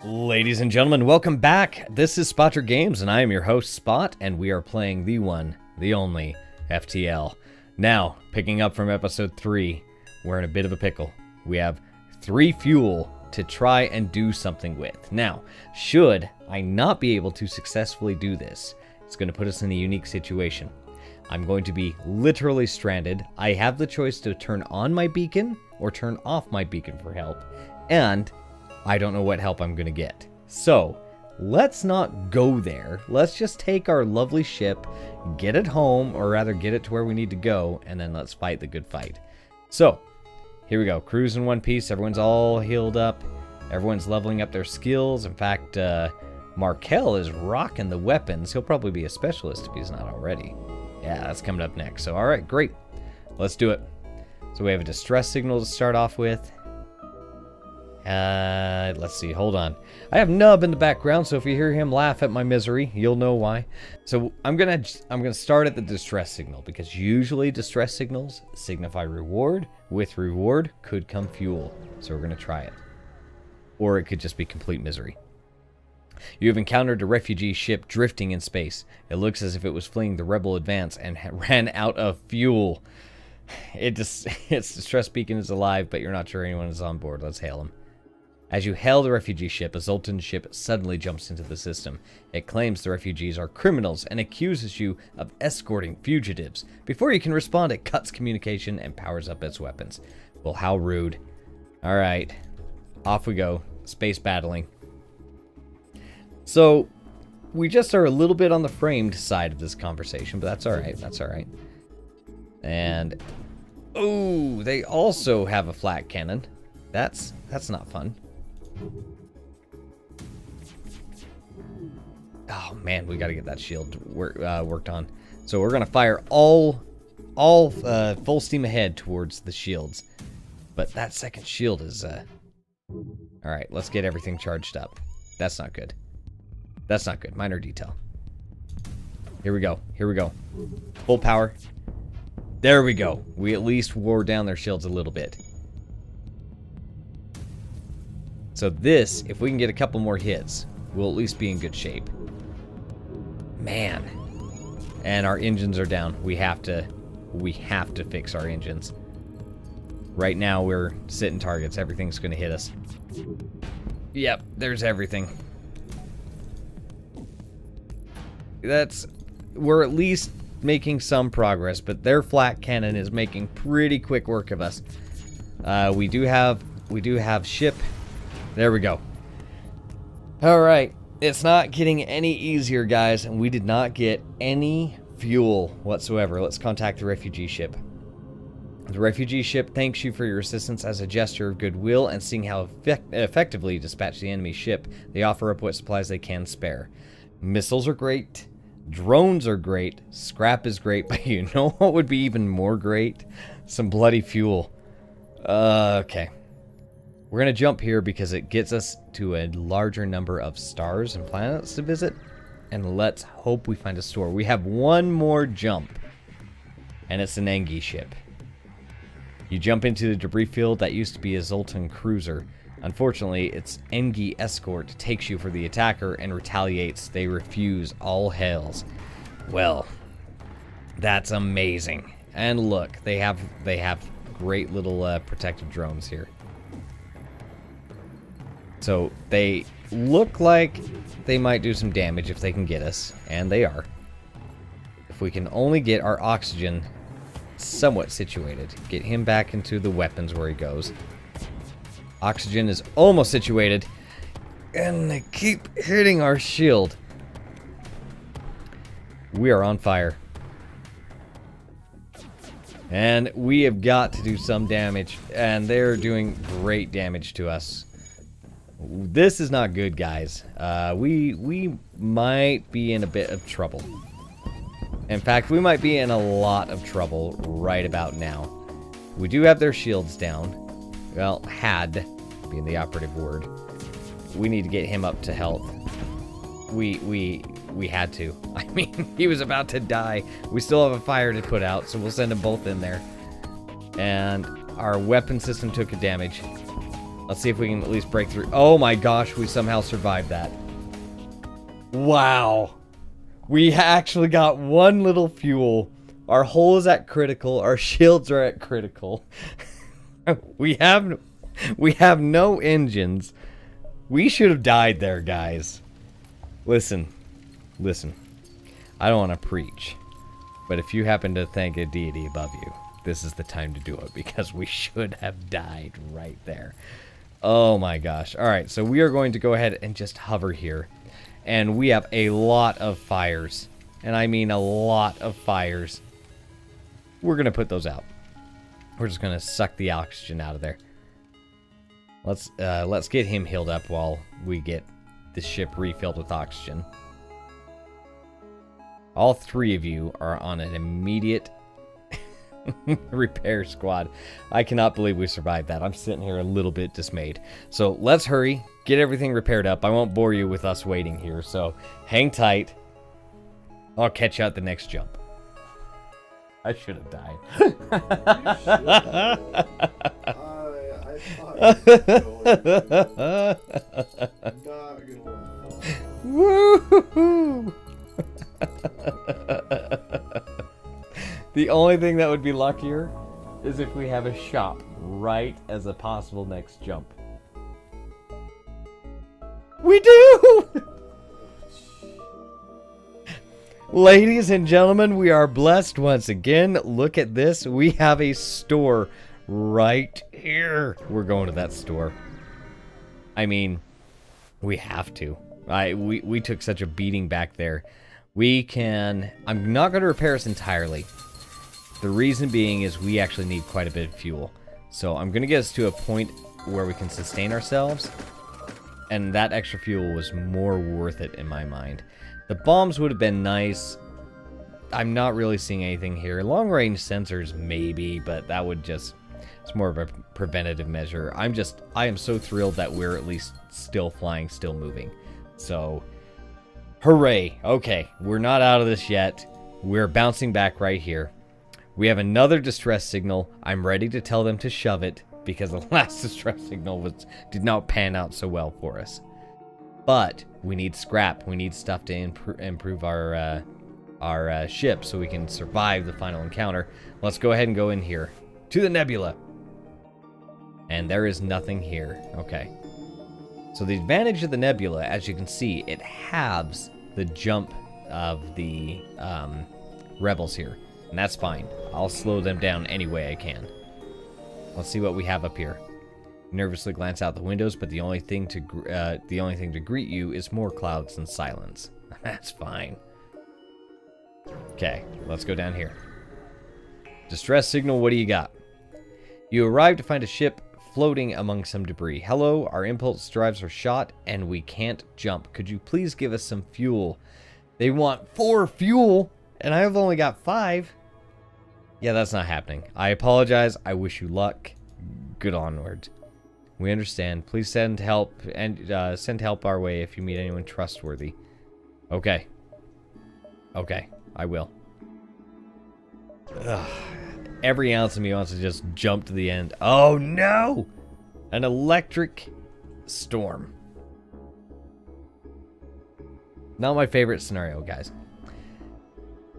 Ladies and gentlemen, welcome back. This is Spotric Games, and I am your host, Spot, and we are playing the one, the only, FTL. Now, picking up from episode 3, we're in a bit of a pickle. We have 3 fuel to try and do something with. Now, should I not be able to successfully do this, it's going to put us in a unique situation. I'm going to be literally stranded. I have the choice to turn on my beacon or turn off my beacon for help, and I don't know what help I'm going to get. So, let's not go there. Let's just take our lovely ship, get it home, or rather get it to where we need to go, and then let's fight the good fight. So, here we go. Crew's in one piece. Everyone's all healed up. Everyone's leveling up their skills. In fact, Markel is rocking the weapons. He'll probably be a specialist if he's not already. Yeah, that's coming up next. So, alright, great. Let's do it. So we have a distress signal to start off with. Let's see, hold on. I have Nub in the background, so if you hear him laugh at my misery, you'll know why. So I'm gonna start at the distress signal, because usually distress signals signify reward. With reward could come fuel. So we're gonna try it. Or it could just be complete misery. You have encountered a refugee ship drifting in space. It looks as if it was fleeing the rebel advance and ran out of fuel. Its distress beacon is alive, but you're not sure anyone is on board. Let's hail him. As you hail the refugee ship, a Zoltan ship suddenly jumps into the system. It claims the refugees are criminals and accuses you of escorting fugitives. Before you can respond, it cuts communication and powers up its weapons. Well, how rude. Alright, off we go. Space battling. So, we just are a little bit on the framed side of this conversation, but that's alright, that's alright. And, oh, they also have a flat cannon. That's not fun. Oh man, we got to get that shield worked on. So we're gonna fire all full steam ahead towards the shields. But that second shield is all right. Let's get everything charged up. That's not good. That's not good. Minor detail. Here we go. Here we go. Full power. There we go. We at least wore down their shields a little bit. So this, if we can get a couple more hits, we'll at least be in good shape. Man. And our engines are down. We have to fix our engines. Right now we're sitting targets. Everything's going to hit us. Yep, there's everything. We're at least making some progress, but their flat cannon is making pretty quick work of us. We do have ship. There we go. Alright, it's not getting any easier, guys, and we did not get any fuel whatsoever. Let's contact the refugee ship. The refugee ship thanks you for your assistance as a gesture of goodwill, and seeing how effectively you dispatched the enemy ship, they offer up what supplies they can spare. Missiles are great, drones are great, scrap is great, but you know what would be even more great? Some bloody fuel. Okay. We're going to jump here because it gets us to a larger number of stars and planets to visit. And let's hope we find a store. We have one more jump. And it's an Engi ship. You jump into the debris field that used to be a Zoltan cruiser. Unfortunately, its Engi escort takes you for the attacker and retaliates. They refuse all hails. Well, that's amazing. And look, they have great little protective drones here. So they look like they might do some damage if they can get us, and they are. If we can only get our oxygen somewhat situated, get him back into the weapons where he goes. Oxygen is almost situated, and they keep hitting our shield. We are on fire. And we have got to do some damage, and they're doing great damage to us. This is not good, guys. We might be in a bit of trouble. In fact, we might be in a lot of trouble right about now. We do have their shields down. Well, had being the operative word. We need to get him up to health. We had to. I mean, he was about to die. We still have a fire to put out, so we'll send them both in there. And our weapon system took a damage. Let's see if we can at least break through. Oh my gosh, we somehow survived that. Wow. We actually got one little fuel. Our hull is at critical. Our shields are at critical. We have no engines. We should have died there, guys. Listen. I don't want to preach. But if you happen to thank a deity above you, this is the time to do it, because we should have died right there. Oh my gosh. Alright, so we are going to go ahead and just hover here. And we have a lot of fires. And I mean a lot of fires. We're going to put those out. We're just going to suck the oxygen out of there. Let's get him healed up while we get the ship refilled with oxygen. All three of you are on an immediate repair squad. I cannot believe we survived that. I'm sitting here a little bit dismayed. So let's hurry, get everything repaired up. I won't bore you with us waiting here, so hang tight. I'll catch you at the next jump. I should have died. Woo-hoo-hoo. The only thing that would be luckier is if we have a shop right as a possible next jump. We do! Ladies and gentlemen, we are blessed once again. Look at this. We have a store right here. We're going to that store. I mean, we have to. We took such a beating back there. We can... I'm not going to repair us entirely. The reason being is we actually need quite a bit of fuel. So I'm going to get us to a point where we can sustain ourselves. And that extra fuel was more worth it in my mind. The bombs would have been nice. I'm not really seeing anything here. Long range sensors maybe, but that would just... It's more of a preventative measure. I am so thrilled that we're at least still flying, still moving. So, hooray. Okay, we're not out of this yet. We're bouncing back right here. We have another distress signal. I'm ready to tell them to shove it, because the last distress signal did not pan out so well for us. But we need scrap. We need stuff to improve our ship so we can survive the final encounter. Let's go ahead and go in here to the Nebula. And there is nothing here. Okay. So the advantage of the Nebula, as you can see, it halves the jump of the rebels here. And that's fine. I'll slow them down any way I can. Let's see what we have up here. Nervously glance out the windows, but the only thing to greet you is more clouds and silence. That's fine. Okay, let's go down here. Distress signal, what do you got? You arrive to find a ship floating among some debris. Hello, our impulse drives are shot and we can't jump. Could you please give us some fuel? They want 4 fuel and I've only got 5. Yeah, that's not happening. I apologize. I wish you luck. Good onward. We understand. Please send help and send help our way if you meet anyone trustworthy. Okay. Okay, I will. Ugh. Every ounce of me wants to just jump to the end. Oh no! An electric storm. Not my favorite scenario, guys.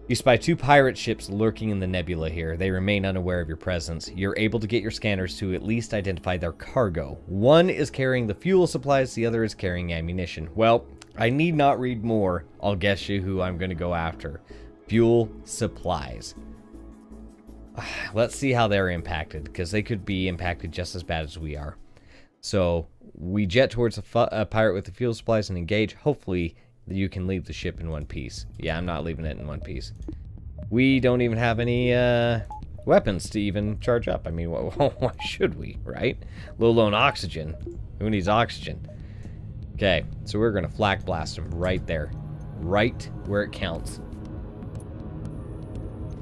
You spy 2 pirate ships lurking in the nebula here. They remain unaware of your presence. You're able to get your scanners to at least identify their cargo. One is carrying the fuel supplies, the other is carrying ammunition. Well, I need not read more. I'll guess you who I'm going to go after. Fuel supplies. Let's see how they're impacted, because they could be impacted just as bad as we are. So, we jet towards a pirate with the fuel supplies and engage. Hopefully, you can leave the ship in one piece. Yeah, I'm not leaving it in one piece. We don't even have any weapons to even charge up. I mean, why should we, right? Low on oxygen. Who needs oxygen? Okay, so we're going to flak blast them right there. Right where it counts.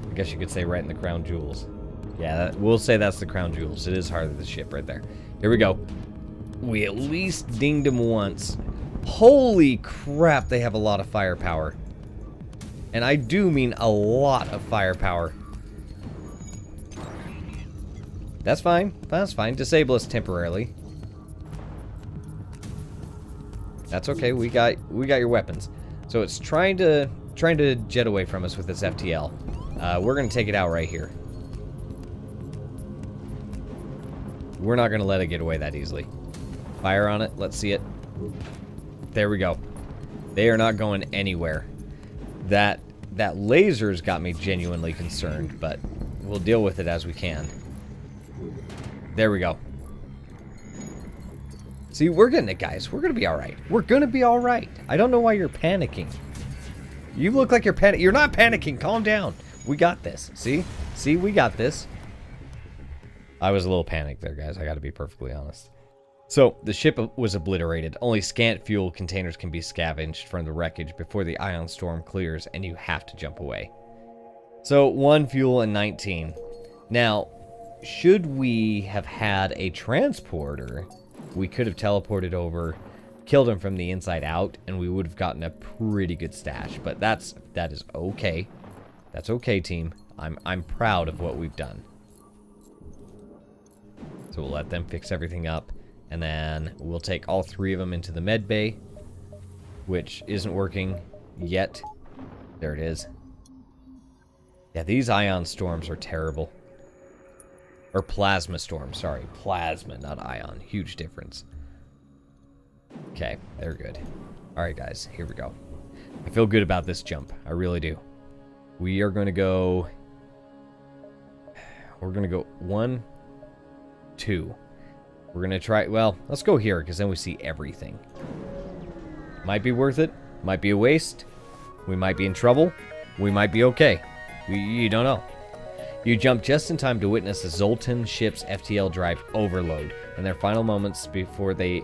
I guess you could say right in the crown jewels. Yeah, we'll say that's the crown jewels. It is heart of the ship right there. Here we go. We at least dinged them once. Holy crap, they have a lot of firepower. And I do mean a lot of firepower. That's fine. That's fine. Disable us temporarily. That's okay. We got your weapons. So it's trying to jet away from us with this FTL. We're gonna take it out right here. We're not gonna let it get away that easily. Fire on it. Let's see it. There we go. They are not going anywhere. That laser's got me genuinely concerned, but we'll deal with it as we can. There we go. See, we're getting it, guys. We're gonna be alright. We're gonna be alright. I don't know why you're panicking. You look like you're panicking. You're not panicking. Calm down. We got this. See? See, we got this. I was a little panicked there, guys. I gotta be perfectly honest. So, the ship was obliterated. Only scant fuel containers can be scavenged from the wreckage before the ion storm clears, and you have to jump away. So, 1 fuel and 19. Now, should we have had a transporter, we could have teleported over, killed him from the inside out, and we would have gotten a pretty good stash. But that is okay. That's okay, team. I'm proud of what we've done. So we'll let them fix everything up, and then we'll take all 3 of them into the med bay, which isn't working yet. There it is. Yeah, these ion storms are terrible. Or plasma storms, sorry. Plasma, not ion. Huge difference. Okay, they're good. Alright, guys, here we go. I feel good about this jump. I really do. We are going to go... We're going to go 1, 2. We're going to try... Well, let's go here, because then we see everything. Might be worth it. Might be a waste. We might be in trouble. We might be okay. You don't know. You jump just in time to witness the Zoltan ship's FTL drive overload in their final moments before they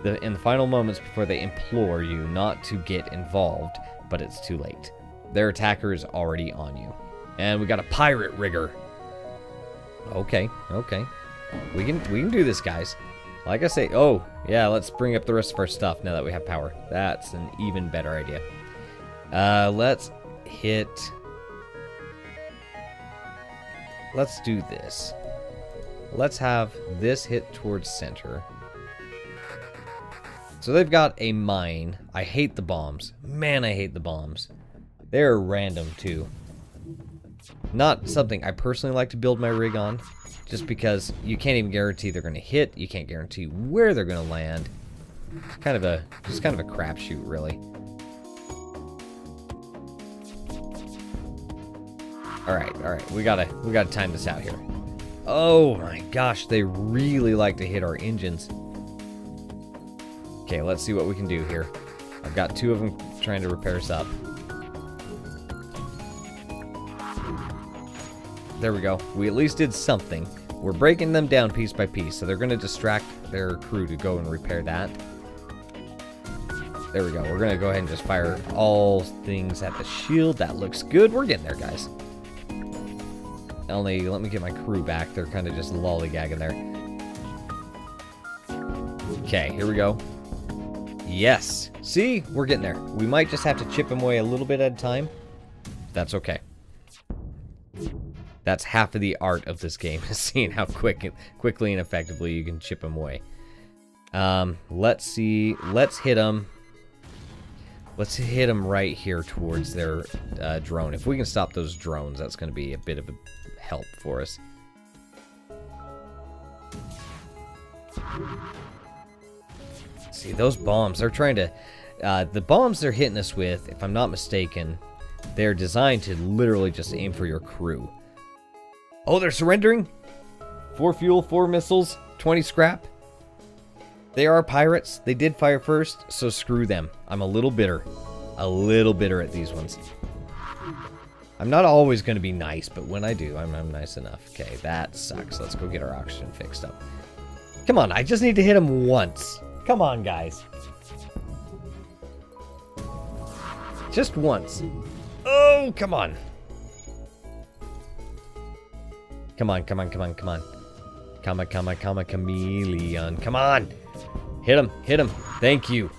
implore you not to get involved, but it's too late. Their attacker is already on you. And we got a pirate rigger. Okay, okay. We can do this, guys. Like I say, oh, yeah, let's bring up the rest of our stuff now that we have power. That's an even better idea. Let's hit... Let's do this. Let's have this hit towards center. So they've got a mine. I hate the bombs. Man, I hate the bombs. They're random, too. Not something I personally like to build my rig on, just because you can't even guarantee they're going to hit. You can't guarantee where they're going to land. It's kind of a crapshoot, really. All right. We gotta time this out here. Oh my gosh, they really like to hit our engines. Okay, let's see what we can do here. I've got 2 of them trying to repair us up. There we go. We at least did something. We're breaking them down piece by piece, so they're gonna distract their crew to go and repair that. There we go. We're gonna go ahead and just fire all things at the shield. That looks good. We're getting there, guys. Only, let me get my crew back. They're kind of just lollygagging there. Okay, here we go. Yes. See? We're getting there. We might just have to chip them away a little bit at a time. That's okay. That's half of the art of this game, is seeing how quickly and effectively you can chip them away. Let's see. Let's hit them. Let's hit them right here towards their drone. If we can stop those drones, that's going to be a bit of a help for us. See, those bombs, they're trying to... the bombs they're hitting us with, if I'm not mistaken, they're designed to literally just aim for your crew. Oh, they're surrendering? 4 fuel, 4 missiles, 20 scrap. They are pirates. They did fire first, so screw them. I'm a little bitter. A little bitter at these ones. I'm not always going to be nice, but when I do, I'm nice enough. Okay, that sucks. Let's go get our oxygen fixed up. Come on, I just need to hit him once. Come on, guys. Just once. Oh, come on. Come on, come on, come on, come on. Come on, come on, come on, chameleon. Come on. Hit him, hit him. Thank you.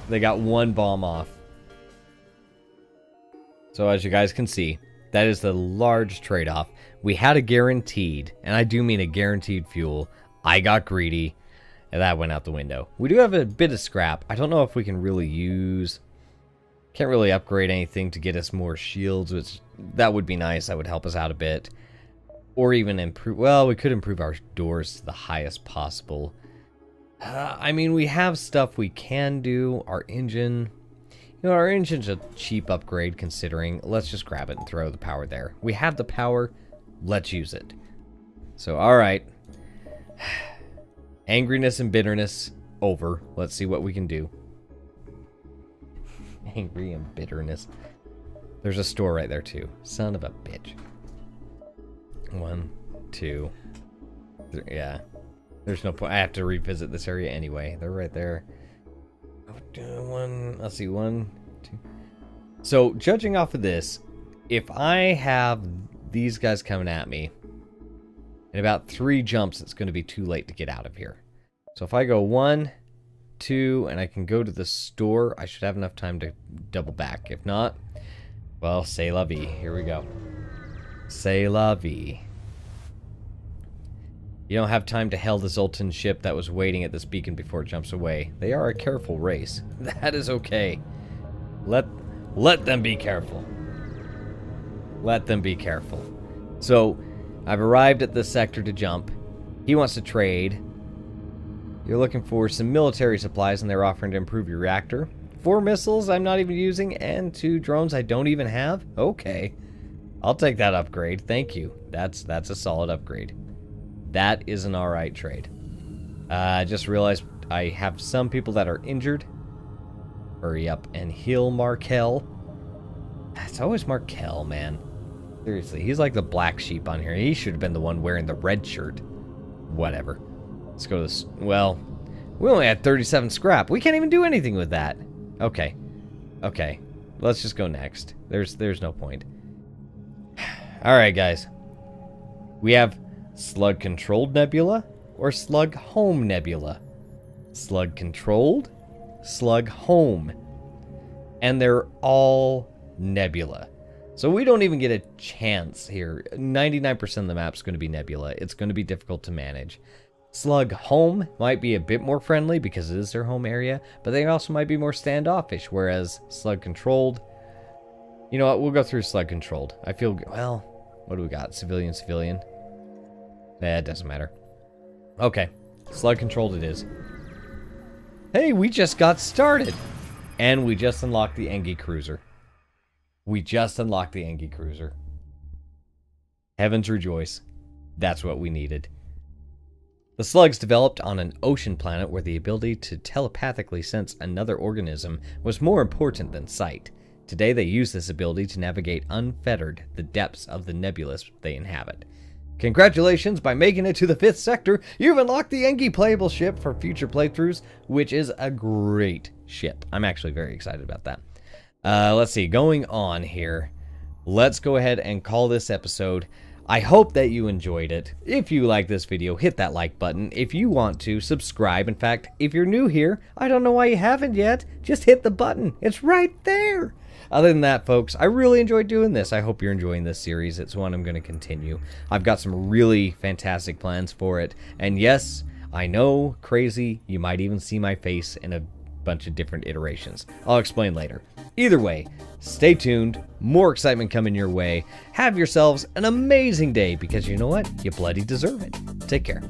They got 1 bomb off. So as you guys can see, that is the large trade-off. We had a guaranteed, and I do mean a guaranteed fuel. I got greedy, And that went out the window. We do have a bit of scrap. I don't know if we can really use... Can't really upgrade anything to get us more shields, which that would be nice. That would help us out a bit. Or even improve... Well, we could improve our doors to the highest possible. I mean, we have stuff we can do. Our engine... You know, our engine's a cheap upgrade considering. Let's just grab it and throw the power there. We have the power. Let's use it. So, alright. Angriness and bitterness over. Let's see what we can do. Angry and bitterness. There's a store right there too. Son of a bitch. 1, 2, 3. Yeah. There's no point. I have to revisit this area anyway. They're right there. Let's see. 1, 2. So, judging off of this, if I have these guys coming at me, in about 3 jumps, it's going to be too late to get out of here. So if I go 1, 2, and I can go to the store, I should have enough time to double back. If not, well, c'est la vie. Here we go. C'est la vie. You don't have time to hail the Zoltan ship that was waiting at this beacon before it jumps away. They are a careful race. That is okay. Let them be careful. Let them be careful. So, I've arrived at this sector to jump. He wants to trade. You're looking for some military supplies, and they're offering to improve your reactor. 4 missiles I'm not even using, and 2 drones I don't even have? Okay. I'll take that upgrade. Thank you. That's a solid upgrade. That is an alright trade. I just realized I have some people that are injured. Hurry up and heal Markel. It's always Markel, man. Seriously, he's like the black sheep on here. He should have been the one wearing the red shirt. Whatever. Let's go to this. Well, we only had 37 scrap. We can't even do anything with that. Okay. Okay. Let's just go next. There's no point. Alright, guys. We have slug-controlled Nebula or slug-home Nebula. Slug-controlled, slug-home. And they're all Nebula. So we don't even get a chance here. 99% of the map's going to be Nebula. It's going to be difficult to manage. Slug home might be a bit more friendly because it is their home area, but they also might be more standoffish, whereas slug controlled... You know what? We'll go through slug controlled. I feel... Well, what do we got? Civilian, civilian. It doesn't matter. Okay. Slug controlled it is. Hey, we just got started! And we just unlocked the Engi Cruiser. We just unlocked the Engi Cruiser. Heavens rejoice. That's what we needed. The slugs developed on an ocean planet where the ability to telepathically sense another organism was more important than sight. Today they use this ability to navigate unfettered the depths of the nebulas they inhabit. Congratulations, by making it to the 5th sector, you've unlocked the Engi playable ship for future playthroughs, which is a great ship. I'm actually very excited about that. Let's see, going on here. Let's go ahead and call this episode. I hope that you enjoyed it. If you like this video, hit that like button. If you want to, subscribe. In fact, if you're new here, I don't know why you haven't yet. Just hit the button. It's right there. Other than that, folks, I really enjoyed doing this. I hope you're enjoying this series. It's one I'm going to continue. I've got some really fantastic plans for it. And yes, I know, crazy, you might even see my face in a bunch of different iterations. I'll explain later. Either way, stay tuned. More excitement coming your way. Have yourselves an amazing day because you know what? You bloody deserve it. Take care.